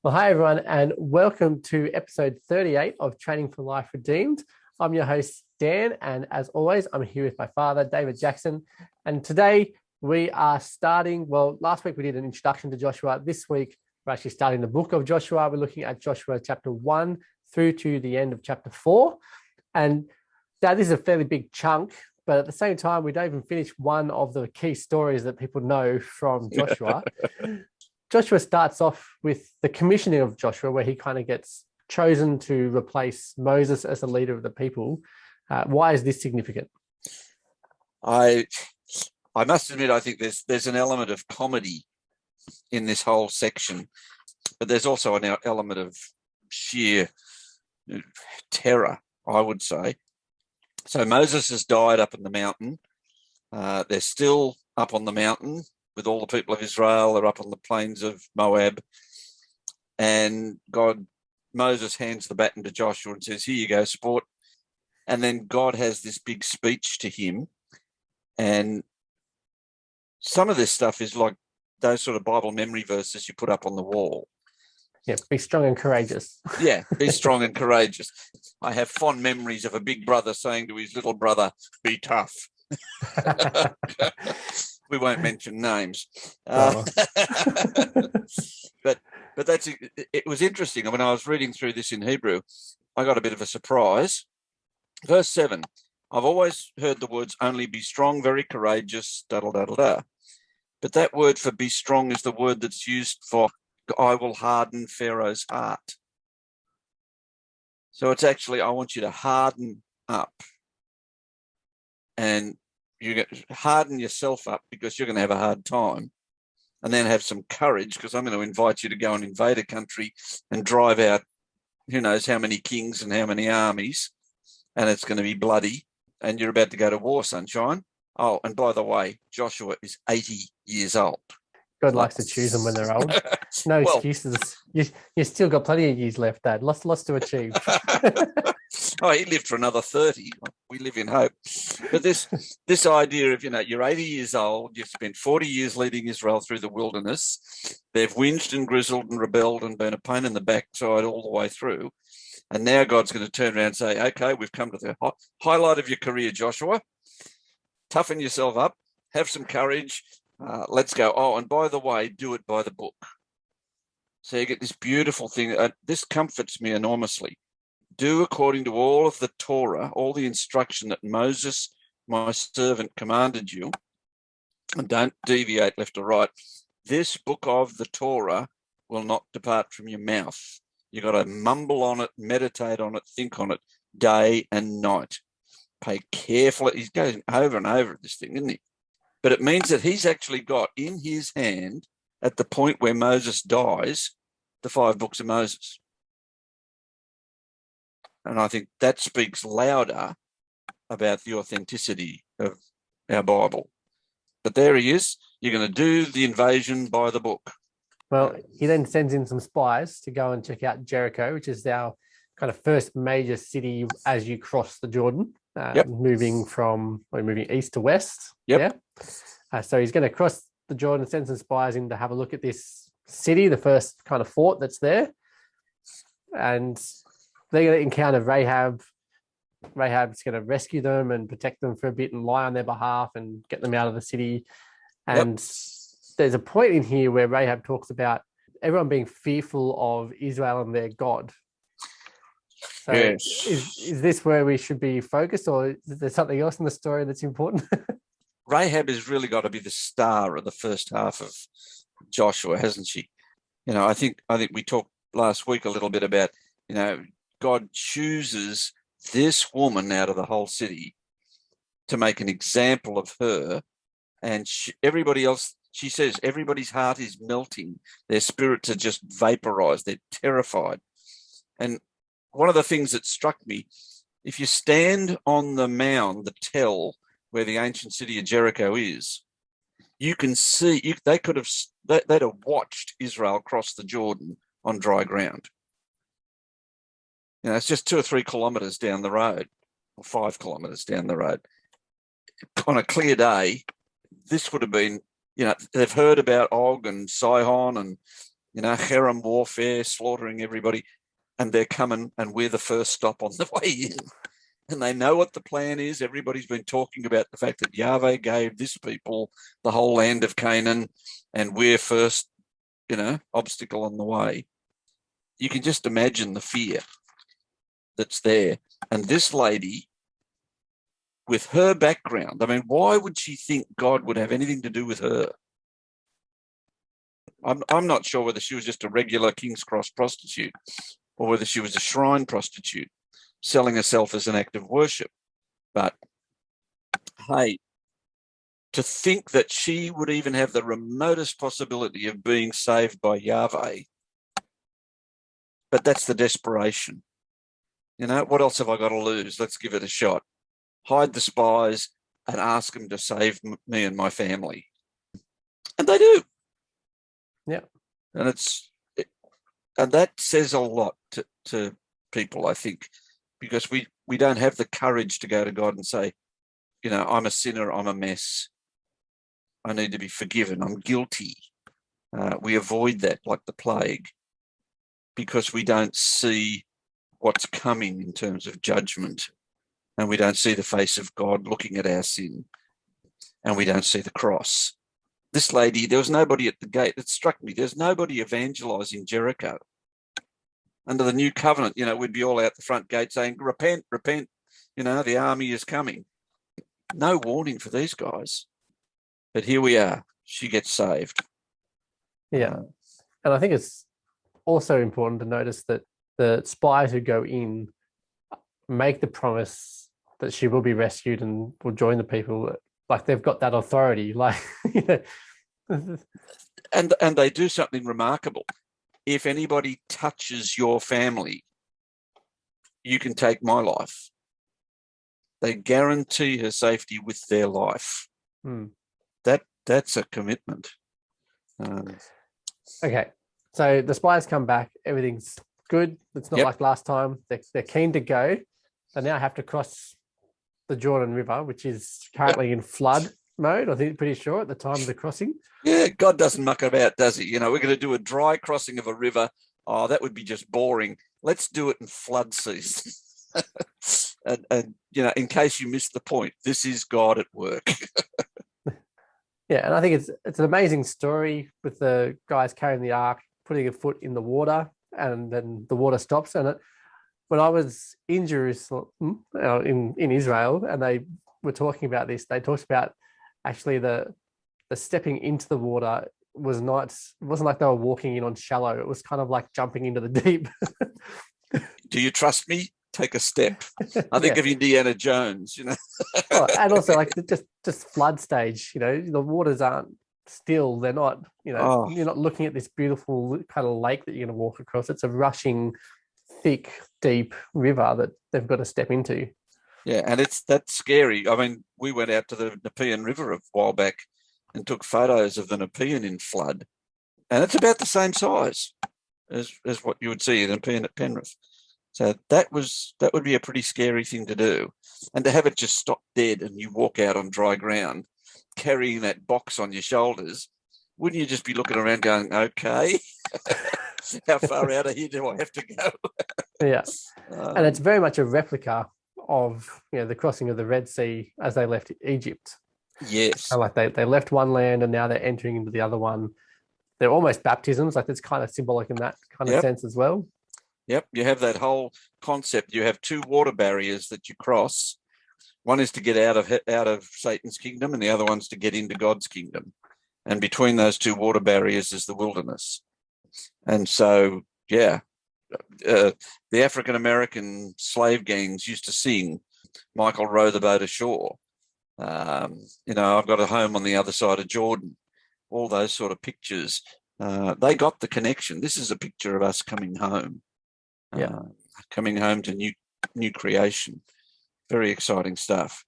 Well, hi everyone, and welcome to episode 38 of Training for Life Redeemed. I'm your host, Dan, and as always, I'm here with my father, David Jackson. And today we are starting, last week we did an introduction to Joshua. This week, we're actually starting the book of Joshua. We're looking at Joshua chapter 1 through to the end of chapter 4. And now this is a fairly big chunk, but at the same time, we don't even finish one of the key stories that people know from Joshua. Joshua starts off with the commissioning of Joshua, where he kind of gets chosen to replace Moses as the leader of the people. Why is this significant? I must admit, I think there's an element of comedy in this whole section, but there's also an element of sheer terror, I would say. So Moses has died up in the mountain. They're still up on the mountain with all the people of Israel. They're up on the plains of Moab. And Moses hands the baton to Joshua and says, here you go, sport. And then God has this big speech to him. And some of this stuff is like those sort of Bible memory verses you put up on the wall. Yeah, be strong and courageous. Yeah, be strong and courageous. I have fond memories of a big brother saying to his little brother, be tough. We won't mention names. But it was interesting. When I was reading through this in Hebrew, I got a bit of a surprise. Verse 7, I've always heard the words only be strong, very courageous, da-da-da-da-da. But that word for be strong is the word that's used for I will harden Pharaoh's heart. So it's actually, I want you to harden up. And you harden yourself up because you're going to have a hard time, and then have some courage because I'm going to invite you to go and invade a country and drive out who knows how many kings and how many armies, and it's going to be bloody, and you're about to go to war, sunshine. Oh, and by the way, Joshua is 80 years old. God likes to choose them when they're old. No excuses. You still got plenty of years left, Dad. Lots to achieve. Oh, he lived for another 30. We live in hope. But this idea of, you're 80 years old, you've spent 40 years leading Israel through the wilderness. They've whinged and grizzled and rebelled and been a pain in the backside all the way through. And now God's going to turn around and say, okay, we've come to the highlight of your career, Joshua. Toughen yourself up. Have some courage. Let's go. Oh, and by the way, do it by the book. So you get this beautiful thing. This comforts me enormously. Do according to all of the Torah, all the instruction that Moses, my servant, commanded you, and don't deviate left or right. This book of the Torah will not depart from your mouth. You've got to mumble on it, meditate on it, think on it day and night. Pay careful. He's going over and over this thing, isn't he? But it means that he's actually got in his hand, at the point where Moses dies, the 5 books of Moses. And I think that speaks louder about the authenticity of our Bible. But there he is. You're going to do the invasion by the book. Well, he then sends in some spies to go and check out Jericho, which is our kind of first major city as you cross the Jordan, moving east to west. Yep. Yeah. So he's going to cross the Jordan, send some spies in to have a look at this city, the first kind of fort that's there. And they're going to encounter Rahab. Rahab's going to rescue them and protect them for a bit and lie on their behalf and get them out of the city. And there's a point in here where Rahab talks about everyone being fearful of Israel and their God. So yes. Is this where we should be focused, or is there something else in the story that's important? Rahab has really got to be the star of the first half of Joshua, hasn't she? I think we talked last week a little bit about, God chooses this woman out of the whole city to make an example of her, and everybody else, she says, everybody's heart is melting. Their spirits are just vaporized. They're terrified. And one of the things that struck me, if you stand on the mound, the tell where the ancient city of Jericho is, you can see, they'd have watched Israel cross the Jordan on dry ground. It's just 2 or 3 kilometres down the road, or 5 kilometres down the road. On a clear day, this would have been, they've heard about Og and Sihon and harem warfare, slaughtering everybody, and they're coming, and we're the first stop on the way in. And they know what the plan is. Everybody's been talking about the fact that Yahweh gave this people the whole land of Canaan, and we're first, obstacle on the way. You can just imagine the fear that's there. And this lady, with her background, I mean, why would she think God would have anything to do with her? I'm not sure whether she was just a regular King's Cross prostitute or whether she was a shrine prostitute selling herself as an act of worship. But hey, to think that she would even have the remotest possibility of being saved by Yahweh, but that's the desperation. What else have I got to lose? Let's give it a shot. Hide the spies and ask them to save me and my family. And they do. Yeah. And that says a lot to people, I think, because we don't have the courage to go to God and say, I'm a sinner, I'm a mess. I need to be forgiven. I'm guilty. We avoid that like the plague because we don't see what's coming in terms of judgment, and we don't see the face of God looking at our sin, and we don't see the cross. This lady, there was nobody at the gate. It struck me. There's nobody evangelizing Jericho. Under the new covenant, we'd be all out the front gate saying, repent, repent, the army is coming. No warning for these guys. But here we are. She gets saved. Yeah. And I think it's also important to notice that the spies who go in make the promise that she will be rescued and will join the people. Like they've got that authority. Like, And they do something remarkable. If anybody touches your family, you can take my life. They guarantee her safety with their life. That's a commitment. Okay, so the spies come back. Everything's good. It's not like last time. They're keen to go. They now have to cross the Jordan River, which is currently in flood mode. I think pretty sure at the time of the crossing. Yeah, God doesn't muck about, does he? We're going to do a dry crossing of a river. Oh, that would be just boring. Let's do it in flood season. and in case you missed the point, this is God at work. Yeah, and I think it's an amazing story with the guys carrying the ark, putting a foot in the water, and then the water stops. And when I was in Jerusalem, in Israel, and they were talking about this, they talked about actually the stepping into the water it wasn't like they were walking in on shallow. It was kind of like jumping into the deep. Do you trust me? Take a step. I think of Indiana Jones, and also like just flood stage, the waters aren't still. They're not, you're not looking at this beautiful kind of lake that you're going to walk across. It's a rushing, thick, deep river that they've got to step into. Yeah, and that's scary. I mean, we went out to the Nepean River a while back and took photos of the Nepean in flood, and it's about the same size as what you would see in Nepean at Penrith. So that would be a pretty scary thing to do. And to have it just stop dead and you walk out on dry ground carrying that box on your shoulders, wouldn't you just be looking around going, okay, how far out of here do I have to go? Yeah. And it's very much a replica of the crossing of the Red Sea as they left Egypt. Yes. So like they left one land and now they're entering into the other one. They're almost baptisms. Like it's kind of symbolic in that kind of sense as well. Yep, you have that whole concept. You have two water barriers that you cross. One is to get out of Satan's kingdom, and the other one's to get into God's kingdom. And between those two water barriers is the wilderness. And so, the African-American slave gangs used to sing, Michael row the boat ashore. I've got a home on the other side of Jordan. All those sort of pictures. They got the connection. This is a picture of us coming home. Coming home to new creation. Very exciting stuff.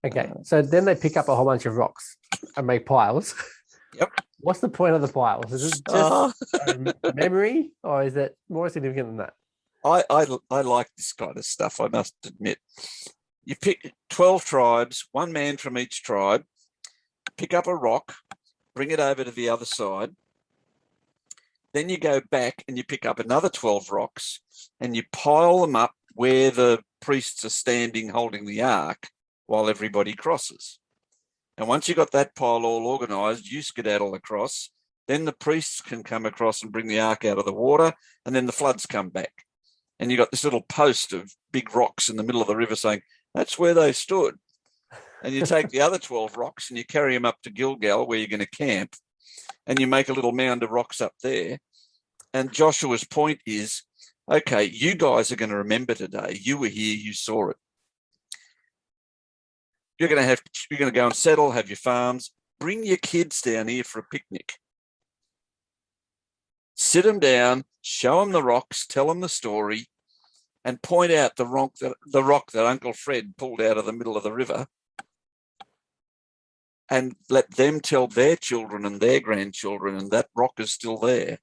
Okay, so then they pick up a whole bunch of rocks and make piles. Yep. What's the point of the piles? Is it just a memory, or is it more significant than that? I like this kind of stuff, I must admit. You pick 12 tribes, one man from each tribe, pick up a rock, bring it over to the other side, Then you go back and you pick up another 12 rocks and you pile them up where the priests are standing holding the ark while everybody crosses. And once you've got that pile all organised, you skedaddle across. Then the priests can come across and bring the ark out of the water, and then the floods come back. And you've got this little post of big rocks in the middle of the river saying, that's where they stood. And you take the other 12 rocks and you carry them up to Gilgal where you're going to camp, and you make a little mound of rocks up there. And Joshua's point is, okay, you guys are going to remember today. You were here, you saw it. You're going to go and settle, have your farms, bring your kids down here for a picnic. Sit them down, show them the rocks, tell them the story, and point out the rock that Uncle Fred pulled out of the middle of the river, and let them tell their children and their grandchildren, and that rock is still there.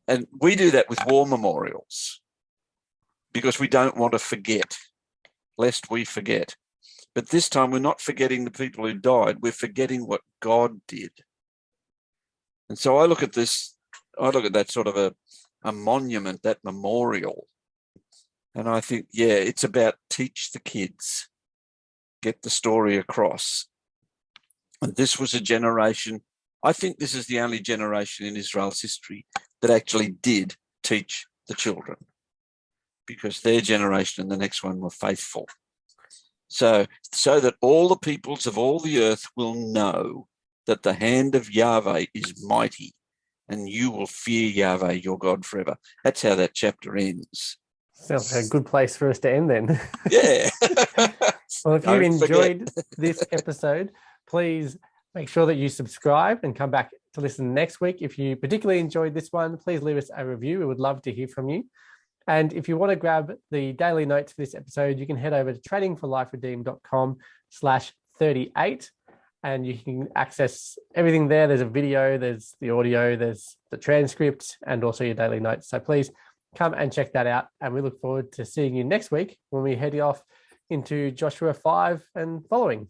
And we do that with war memorials because we don't want to forget, lest we forget. But this time we're not forgetting the people who died. We're forgetting what God did. And so I look at this, I look at that sort of a monument, that memorial, and I think, yeah, it's about teach the kids, get the story across. And this was a generation, I think this is the only generation in Israel's history that actually did teach the children, because their generation and the next one were faithful. So that all the peoples of all the earth will know that the hand of Yahweh is mighty, and you will fear Yahweh, your God, forever. That's how that chapter ends. Sounds like a good place for us to end then. Yeah. Well, if you enjoyed this episode, please make sure that you subscribe and come back to listen next week. If you particularly enjoyed this one, please leave us a review. We would love to hear from you. And if you want to grab the daily notes for this episode, you can head over to trainingforliferedeemed.com/38, and you can access everything there. There's a video, there's the audio, there's the transcript, and also your daily notes. So please come and check that out. And we look forward to seeing you next week when we head off into Joshua 5 and following.